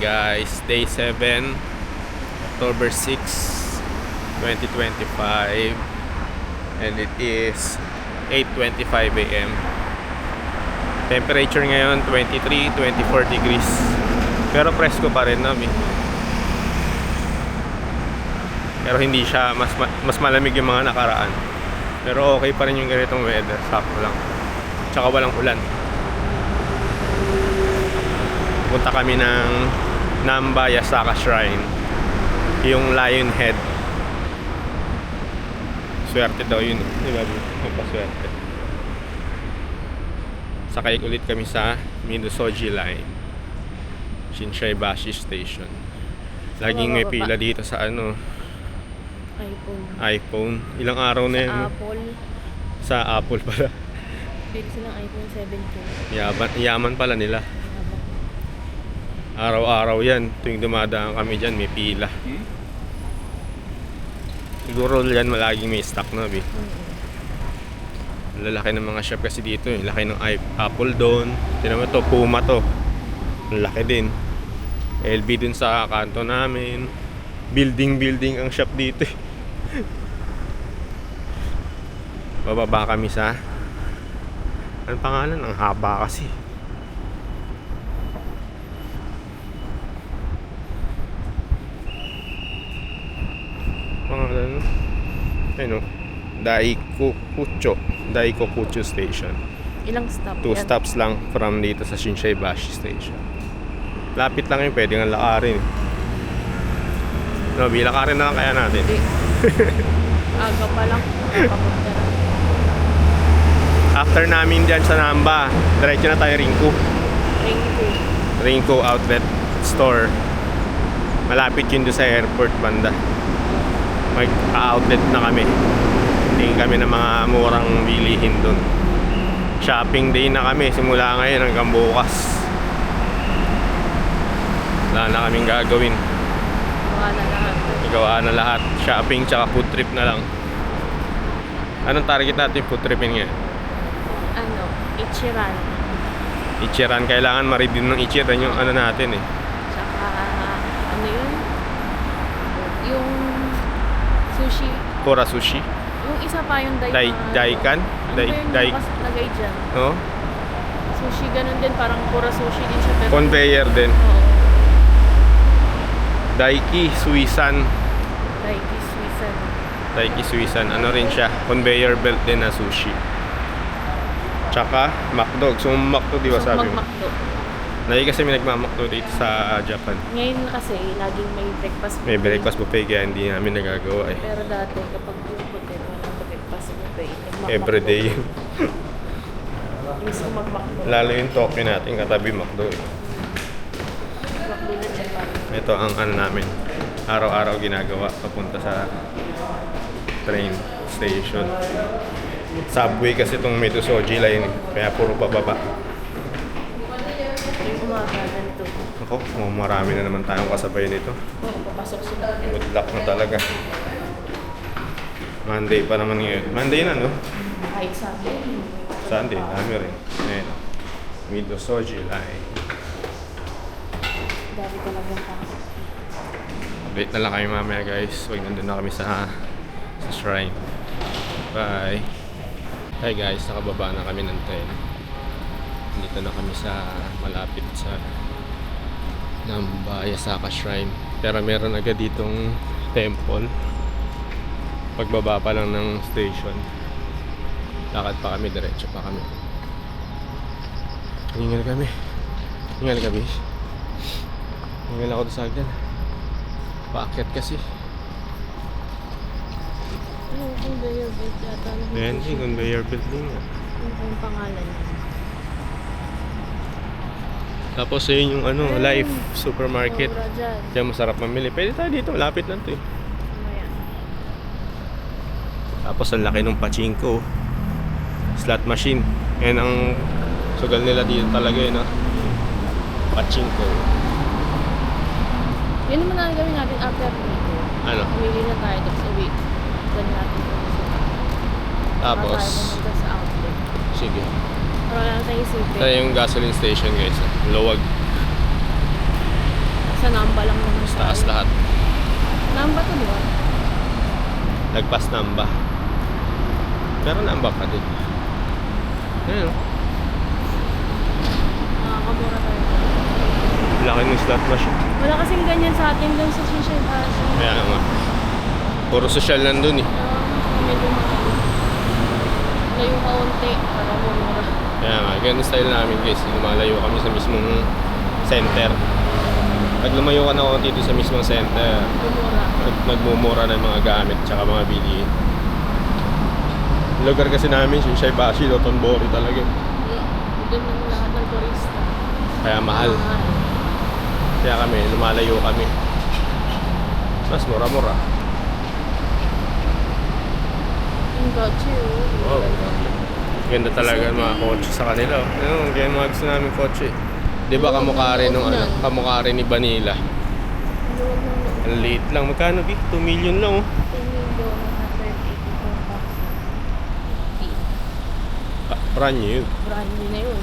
guys, day 7, October 6, 2025, and it is 8:25 a.m. Temperature ngayon 23, 24 degrees, pero presko pa rin namin. Pero hindi siya mas malamig yung mga nakaraan, pero okay pa rin yung ganitong weather, sakto lang, tsaka walang ulan. Punta kami ng Namba Yasaka Shrine, yung Lion Head. Swerte daw yun, di ba? Magpaswerte. Sakay ulit kami sa Midosoji Line, Shinsaibashi Station. Laging may pila dito sa iPhone. Ilang araw na yun? Sa Apple pala. Dito silang iPhone 17. Yaman pala nila. Araw-araw yan, tuwing dumadaan kami dyan may pila. Siguro yan malaging may stock na lalaki ng mga shop kasi dito, laki ng Apple doon. Tingnan mo to, Puma to, laki din. LB dun sa kanto namin. Building ang shop dito. Bababa kami sa, ang pangalan, ang haba kasi. Pangalan, ayun o, Daikokucho Station. Ilang stop 2 yan? stops lang from dito sa Shinsaibashi Station. Lapit lang yun, pwede nga lakarin. No, bilakarin na lang kaya natin. Aga pa lang. After namin dyan sa Namba, diretso na tayo Ringko Outlet Store. Malapit yun doon sa airport banda. Mag-outlet na kami. Tingin kami ng mga murang bilihin doon. Shopping day na kami, simula ngayon hanggang bukas. Wala na kaming gagawin. Gawa na lahat. Shopping tsaka food trip na lang. Anong target natin food tripin ngayon? Ichiran. Ichiran, kailangan ma-review ng Ichiran yung natin eh. Tsaka, yun? Yung sushi. Kora Sushi. Yung isa pa yung Daikan? Lagay dyan. No? Sushi, ganun din. Parang Kora Sushi din siya. Pero, Conveyor din. oo. Daiki Suisan. Daiki Suisan. Ano rin siya? Conveyor belt din na sushi. Tsaka McDo. So McDo, di ba sabi mo? Mag-McDo. Lagi kasi may nagmamakdo dito sa Japan. Ngayon kasi, laging may breakfast buffet. May breakfast buffet kaya hindi namin nagagawa eh. Pero dati, kapag yung hotel, walang breakfast buffet. Everyday. Gusto mag-McDo. Lalo yung Tokyo natin, katabi McDo eh. McDo na Japan. Ito ang namin. Araw-araw ginagawa papunta sa train station. Subway kasi itong Midosoji Line eh. Kaya puro pababa. Yung umaga, ganito. Ako, marami na naman tayong kasabay nito. Oo, papasok sila. Good luck na talaga. Monday pa naman ngayon. Monday na, no? Kahit Sunday. Sunday, dami rin. Ayan. Midosoji Line. Dami talagang tao. Update na lang kami mamaya guys. Huwag nandun na kami sa shrine. Bye. Hi guys, nakababa na kami ng train. Dito na kami sa malapit sa Namba Yasaka Shrine. Pero meron agad ditong temple. Pagbaba pa lang ng station. Lakad pa kami, diretso pa kami. Hingal kami. Hingal ako doon sa agdan. Paakyat kasi. Ano, conveyor belt yata. Ayan, conveyor belt din nga. Yung pangalan niya. Tapos yun yung Life Supermarket. Mura dyan. Diyan masarap mamili. Pwede tayo dito, lapit lang to eh. Mamaya. Tapos ang laki ng pachinko. Slot machine. Yan ang sugal nila dito talaga yun, pachinko. Yun naman ang gawin natin after dito. Ano? Umili na tayo, tapos uwi. Gawin natin ito. Tapos, pumunta sa outlet. sige. Para lang tayo isipin. Ito yung gasoline station guys. Luwag. Tapos Sa Namba lang naman Sa taas lahat. Namba to, di ba? Lagpas Namba. Pero Namba pa din. Ayun o. Nakakamura tayo. Laki ng slot machine. Wala kasing ganyan sa atin doon sa Shisha Bashi. Kaya nga. Puro social nandun eh. Medyo mahal. Layo kaunti para mura. Kaya nga, ganun style namin guys. Lumalayo kami sa mismong center. Pag lumayo ka na konti dito sa mismong center, Mura. nagmumura ng mga gamit tsaka mga bilihin. Yung lugar kasi namin, Shinsaibashi, Dotonbori talaga. Doon yung lahat ng turista. Kaya mahal. Kaya kami, lumalayo kami. Mas mura-mura. Got you. Wow. Ganda talaga ng mga kotse sa kanila. Ayun, kaya mga gusto namin kotse. Di ba kamukha rin nung ano, kamukha rin ni Vanilla. Luwag ng loob. Ang liit lang. Magkano, Vic? 2 million lang oh. 2 million, 184,000. Brand new. Brand new na yun.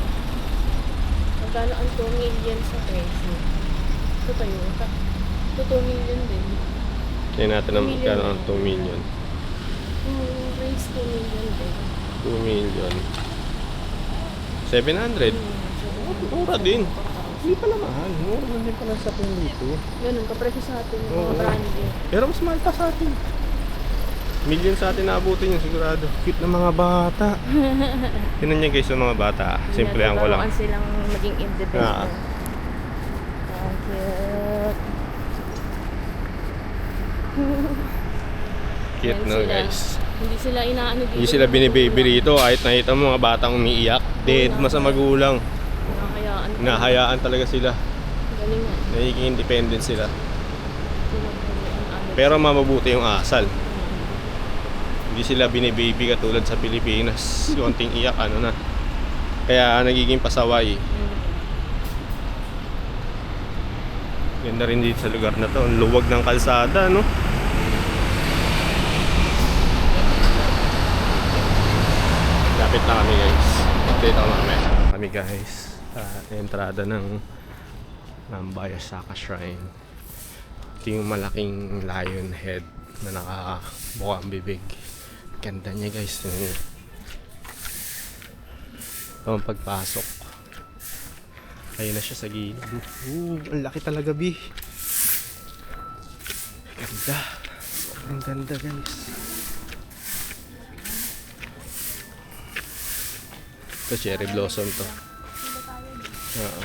Magkano ang 2 million sa peso? Ito Toyota. Ito 2 million din. Tingnan natin ang 2 million magkano ang na. 2 million. Race 2 million din. 2 million. 700. Mura din. Hindi pala mahal. Mura lang din pala sa atin dito. Ganun, kapresyo sa atin yung Oo. mga brand new. Pero mas mahal pa sa atin. Million sa atin naabutin yung sigurado. Cute ng mga bata. Tinan niya guys yung mga bata. Simple ko lang. Natuturuan silang maging independent. Ah. Cute. Cute no guys. Hindi sila inaano dito. Hindi sila binibaby rito kahit nakita mo mga batang umiiyak. Dead mas sa magulang. Nakakayaan. Nahayaan talaga sila. Galing nga. Nagiging independent sila. Ano. Pero mabubuti yung asal. Hindi sila binibaby katulad sa Pilipinas. Konting iyak ano na. Kaya nagiging pasaway. Ganda rin dito sa lugar na to. Ang luwag ng kalsada, no? Lapit na kami, guys. Update ako mamaya. Kami, guys. Entrada ng Bayasaka Shrine. Ito yung malaking lion head na nakabukang bibig. Ganda niya, guys. Ito ang pagpasok. Ayun na siya sa gilid. Ang laki talaga, Bi. Ganda. Ang ganda, guys. Ito, cherry blossom to. Oo.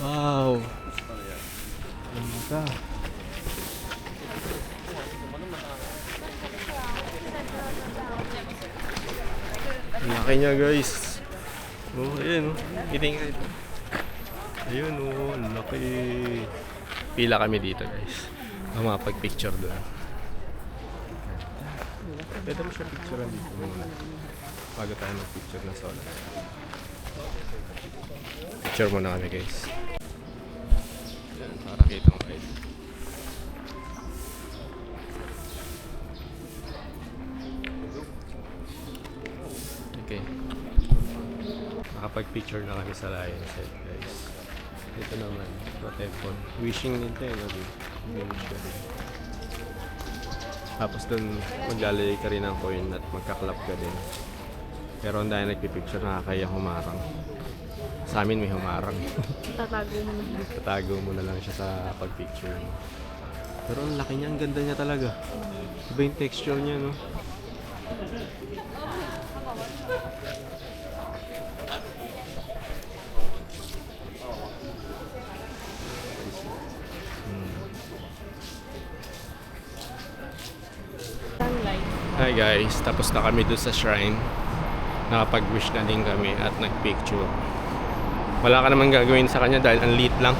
Wow. Ganda. Ang laki niya, guys. Oh, ayun oh. Itingin. Ayun oh, ang laki. Pila kami dito, guys. Pag-picture doon. Pwede mo siya picturean dito muna. Bago tayo mag-picture na solo. Picture muna kami, guys. Yan, para kita mo kayo. Okay. Nakapag-picture na kami sa Lion's Head, guys. Ito naman, Protecon. Wishing nito eh, no? Wish ka rin. Tapos dun, maglalagay ka rin ng coin at magka-clap ka din. Pero ang dahil nagpipicture, nakakaya humarang. Sa amin may humarang. Tatago mo na. Tatago mo na lang siya sa pag-picture mo. Pero ang laki niya, ang ganda niya talaga. Iba yung texture niya, no? Sunlight. Hi guys, tapos na kami doon sa shrine. Nakapag-wish na din kami at nag-picture. Wala ka naman gagawin sa kanya dahil ang liit lang.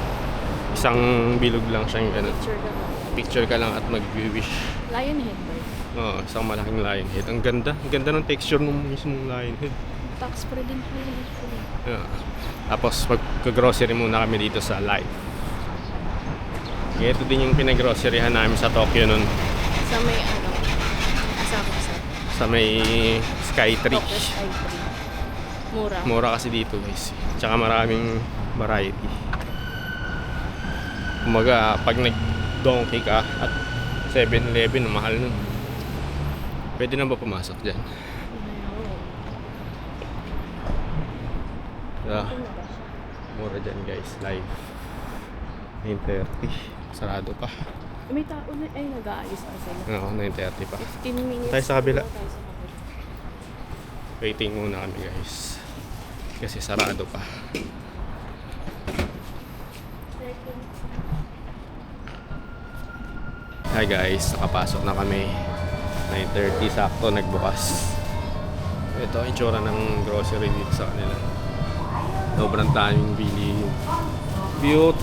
Isang bilog lang siyang ganun. Picture ka ba? Picture ka lang at mag-wish. Lion head ba? Oo, isang malaking lion head. Ang ganda. Ang ganda ng texture ng mismong lion head. Tax pa rin po yun. Yeah. Tapos mag-grocery muna kami dito sa Life. Ito din yung pinag-groceryhan namin sa Tokyo nun. Sa may ano? Kasama sa Sa may Skytree. Tokyo Skytree. Mura. Mura kasi dito guys. Tsaka maraming variety. Kumaga, pag nag-donkey ka at 7-Eleven, mahal nun. Pwede na ba pumasok dyan? Ah, mura dyan guys, live. 9:30. Sarado pa. May tao na, ay nag-aayos pa sila. Oo, 9:30 pa. 15 minutes. Tayo sa kabila. Tayo sa kabila. Waiting muna kami guys. Kasi sarado pa. Hi guys, nakapasok na kami. 9:30 sakto nagbukas. Ito ang itsura ng grocery dito sa kanila. Sobrang daming bili. Cute.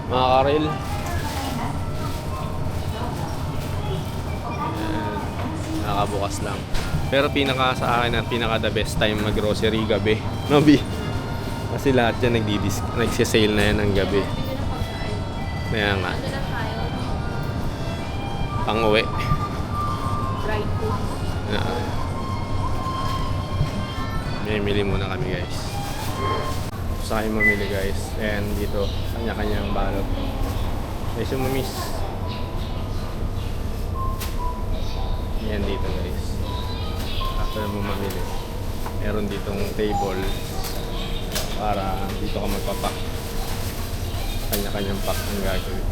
Mga karel. Ayan. Nakabukas lang. Pero pinaka sa akin ang pinaka the best time mag grocery gabi. No, B? Kasi lahat yan nagsisale na yan ng gabi. Kaya nga. Ano lang tayo? Pang-uwi. Fried food. Mimili muna kami guys. Sa akin mamili guys. And dito, kanya-kanyang balot. Guys, yung mamis. Yan dito guys. After mo mamili, meron ditong table para dito ka magpapak. Kanya-kanyang pack ang gagawin.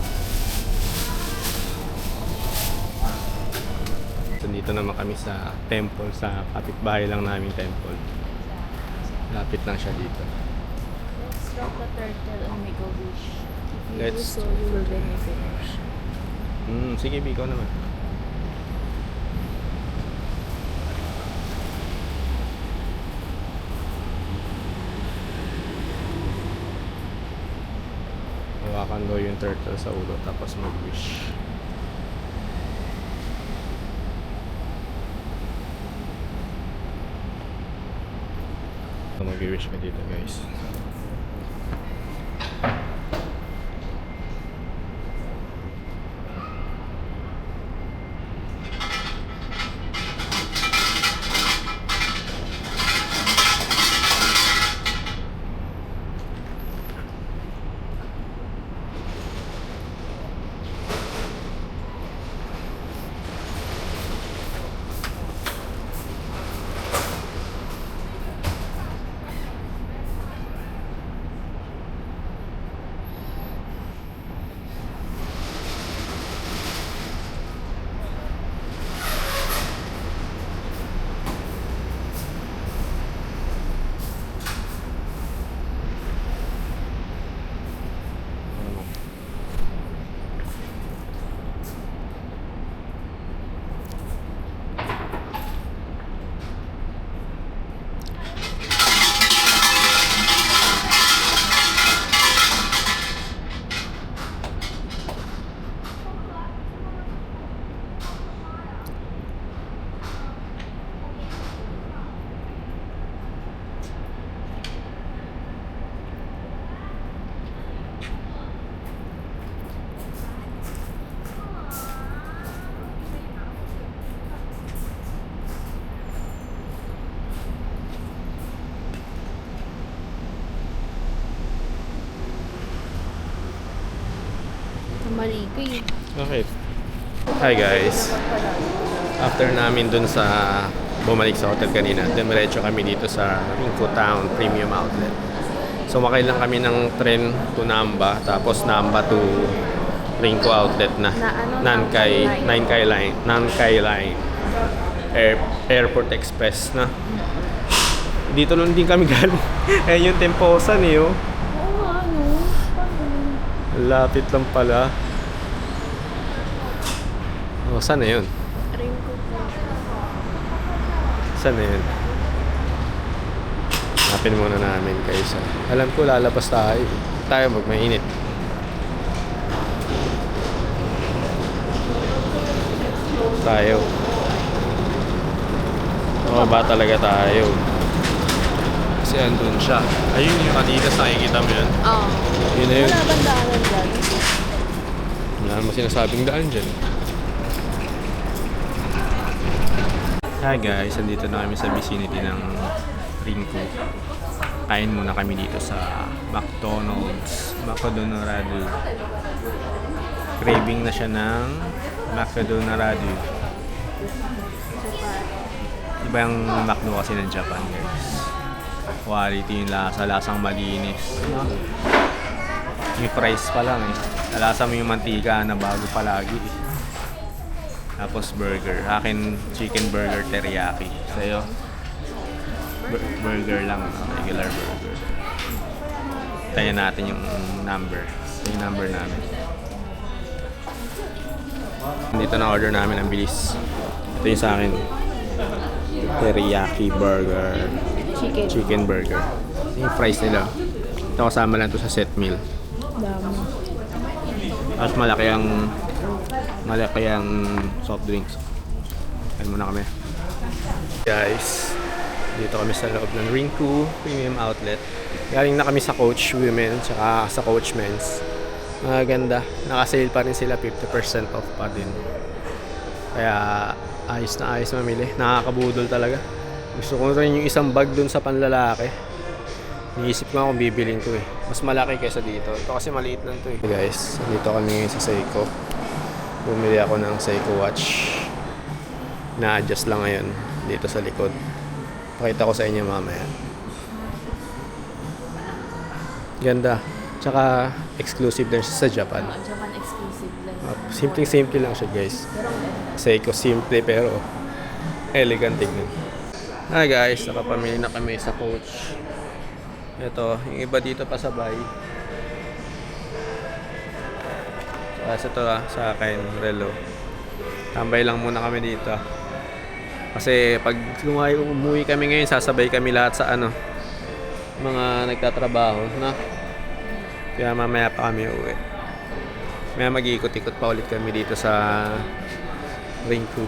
So, dito naman kami sa temple, sa kapitbahay lang namin temple. Lapit lang siya dito. Let's drop the turtle and make a wish. If you Let's- do so, you will benefit. Sige, Biko naman. Hawakan daw yung turtle sa ulo tapos mag-wish. So, mag-wish ka dito guys. Maligo eh. Okay. Hi guys. After namin dun sa bumalik sa hotel kanina, dumiretso kami dito sa Ringco Town Premium Outlet. Sumakay lang kami ng tren to Namba, tapos Namba to Ringco Outlet na. Nankay Line. Airport Express na. Dito lang din kami galing. Ayun yung Temposan eh, oh. Oo nga, no? Paano? Lapit lang pala. Oh, saan na yun? Ringco po. Saan na yun? Hanapin muna namin guys. Alam ko lalabas tayo. Tayo magmainit. Tayo. Oo ba talaga tayo? Kasi andun siya. Ayun yung kanina sa nakikita mo yun. Oo. Yun na yun. Wala bang daanan dyan? Wala naman sinasabing daan dyan. Hi guys, andito na kami sa vicinity ng Ringco. Kain muna kami dito sa McDonald's. Macadonarado. Craving na siya ng Macadonarado. Iba yung McDo kasi ng Japan, guys. Quality yung lasa. Lasang malinis. No? Yung price pa lang eh. Nalasa mo yung mantika na bago palagi eh. Tapos burger. Akin chicken burger teriyaki. Sa'yo? Burger lang. Regular burger. Tayo natin yung number. Yung number namin. Dito na order namin ang bilis. Ito yung sa akin. Teriyaki burger. Chicken burger. Yung fries nila. Ito kasama lang to sa set meal. Dami. Tapos malaki ang soft drinks. Kain muna kami. Guys, dito kami sa loob ng Rinku Premium Outlet. Galing na kami sa Coach Women tsaka sa Coach Men's. Maganda. Naka-sale pa rin sila, 50% off pa din. Kaya ayos na ayos mamili. Nakakabudol talaga. Gusto ko rin yung isang bag dun sa panlalaki. Iniisip ko kung bibilin ko eh. Mas malaki kaysa dito. Ito kasi maliit lang to eh. Guys, dito kami sa Seiko. Bumili ako ng Seiko watch. Na-adjust lang ngayon dito sa likod. Pakita ko sa inyo mamaya. Ganda. Tsaka exclusive din siya sa Japan. Japan exclusive lang. Simple lang siya, guys. Seiko simple pero elegant tingnan. Hi guys, nakapamili na kami sa Coach. Ito, yung iba dito pasabay. So, ito sa akin, relo. Tambay lang muna kami dito. Kasi pag umuwi kami ngayon, sasabay kami lahat sa mga nagtatrabaho, na. Kaya mamaya pa kami uwi. Maya mag-iikot-ikot pa ulit kami dito sa Rinku.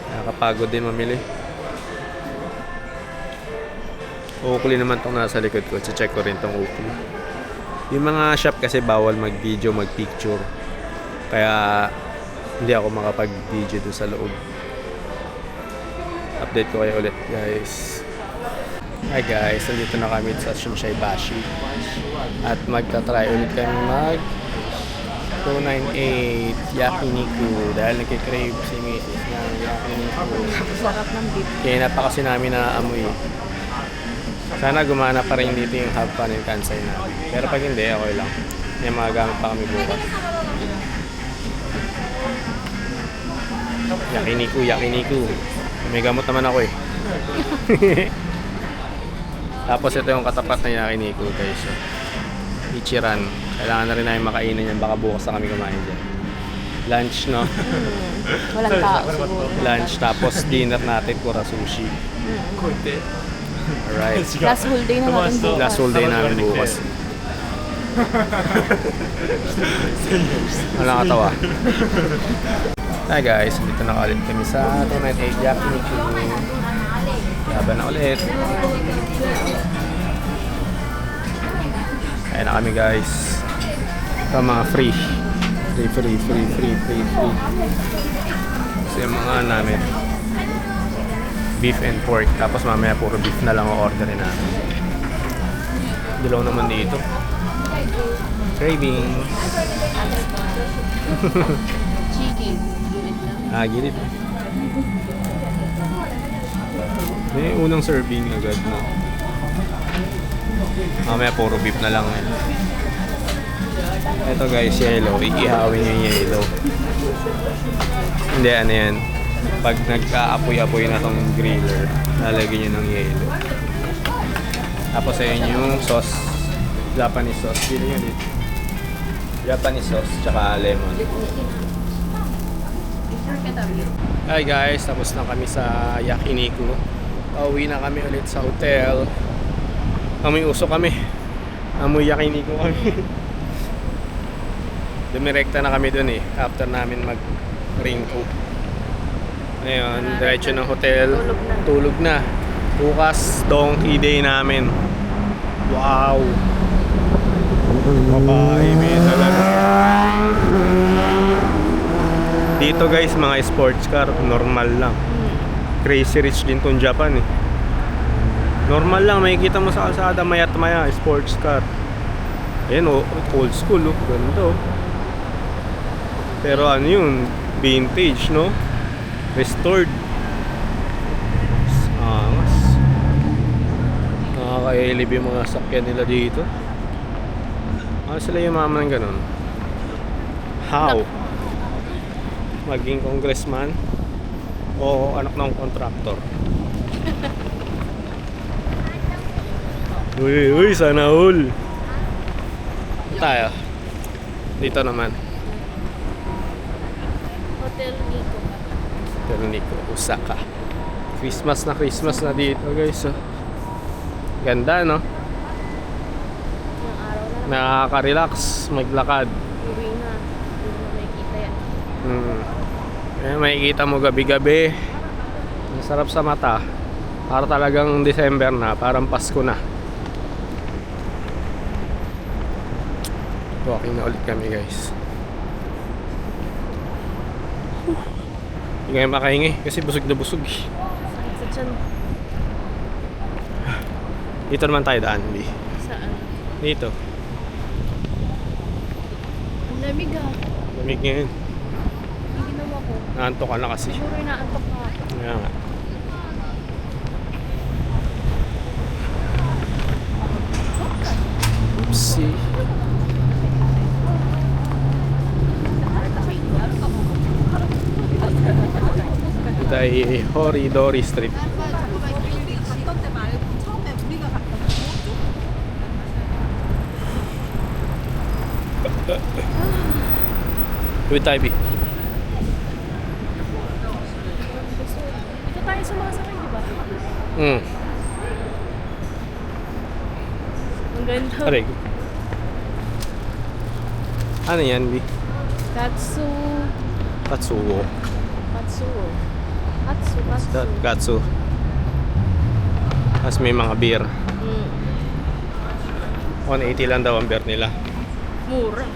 Nakakapagod din mamili. Oakley naman tong nasa likod ko. Check ko rin tong Oakley. Yung mga shop kasi bawal mag-video, mag-picture. Kaya hindi ako makapag-video doon sa loob. Update ko kayo ulit, guys. Hi guys, nandito na kami sa Shinsai Bashi. At magta-try ulit kami mag 298 Yakiniku dahil nagkikrave si Mrs. ng Yakiniku. Sarap ng beef. Kaya pa kasi namin naamoy. Sana gumana pa rin dito yung hub pan and kansay namin. Pero pag hindi, okay lang. May mga gamit pa kami bukas. Yakiniku. May gamot naman ako eh. Tapos ito yung katapat na Yakiniku, guys. So, Ichiran. Kailangan na rin namin makainan yan. Baka bukas na kami kumain dyan. Lunch, no? Walang tao siguro. Lunch. Tapos dinner natin, kura sushi. Alright. Last whole day na natin bukas. Last whole day namin bukas. Wala katawa. Hi guys, dito na ulit kami sa 298 Yakiniku. Laban na ulit. Kaya na kami guys. Ito mga free. Free. Kasi yung mga namin beef and pork. Tapos mamaya puro beef na lang ang orderin namin. Dilaw naman dito. Craving. Chicken. Gilid. May unang serving agad na. Mamaya puro beef na lang. Ito guys, yellow. Iihawin yung yellow. Hindi, ano yan. Pag nagka-apoy-apoy na tong griller, lalagyan nyo ng yellow. Tapos ayun yung sauce. Japanese sauce. Dito yun dito. Japanese sauce, tsaka lemon. Hi guys, tapos na kami sa Yakiniku. Pauwi na kami ulit sa hotel. Amoy uso kami. Amoy Yakiniku kami. Dumirekta na kami dun eh. After namin mag-Rinku. Ngayon, diretso ng hotel. Tulog na. Bukas, donkey day namin. Wow! Babae, may talaga. Dito guys, mga sports car, normal lang. Crazy rich din tong Japan eh. Normal lang, makikita mo sa kalsada mayat maya, sports car. Ayan oh, old school oh, ganda oh. Pero ano yun, vintage no? Restored. Angas. Nakakailib yung mga sakyan nila dito. Ano sila yung mama ng ganun? How? Maging congressman? O anak ng contractor? Uy, uy, sana all. Tayo. Dito naman. Hotel Nico. Pero Nico, Osaka. Christmas na dito guys. Oh. Ganda no? Yung araw na lang. Nakaka-relax, maglakad. Uwi na. Hindi mo makikita yan. Eh, makikita mo gabi-gabi. Masarap sa mata. Para talagang December na, parang Pasko na. Walking na ulit kami guys. Hindi ngayon makahingi kasi busog na busog. Sakit sa tiyan. Dito naman tayo daan, Bi. Saan? Dito. Ang lamig ah. Lamig ngayon. Yung ginawa ko. Naantok ka na kasi. Siguro inaantok na ako. Kaya nga. Oopsie. Dai Horidori Street. With tayo, Bi. Ito tayo sumasakay, di ba? Ang ganda. Aray. Ano yan, Bi? Katsu. Katsuo. Katsuo. Katsu. What's that? Katsu. Katsu. Tapos may mga beer. 180 lang daw ang beer nila. Mura.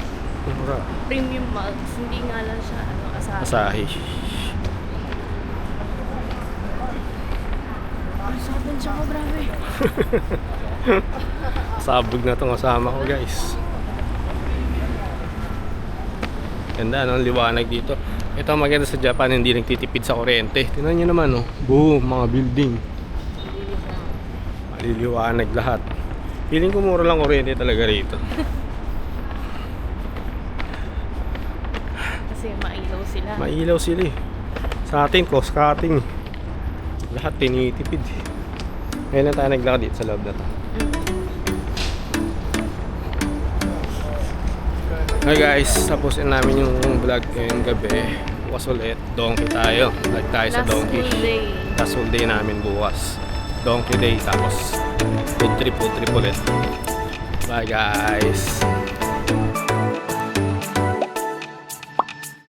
Mura. Premium malt. Hindi nga lang siya Asahi. Asahi. Ang sabon siya ko, grabe. Sabog na itong kasama ko guys. Ganda no, liwanag dito. Ito ang maganda sa Japan, hindi nagtitipid sa kuryente. Tingnan nyo naman oh. Boom, mga building. Maliliwanag lahat. Feeling ko mura lang kuryente talaga rito. Kasi mailaw sila. Mailaw sila eh. Sa atin, cost cutting. Lahat tinitipid. Ngayon na tayo naglakad dito sa loob na to. Hi guys, tapusin namin yung vlog ngayong gabi. Bukas ulit, donkey tayo. Vlog tayo sa donkey. Last full day namin bukas. Donkey day, tapos food trip ulit. Bye guys.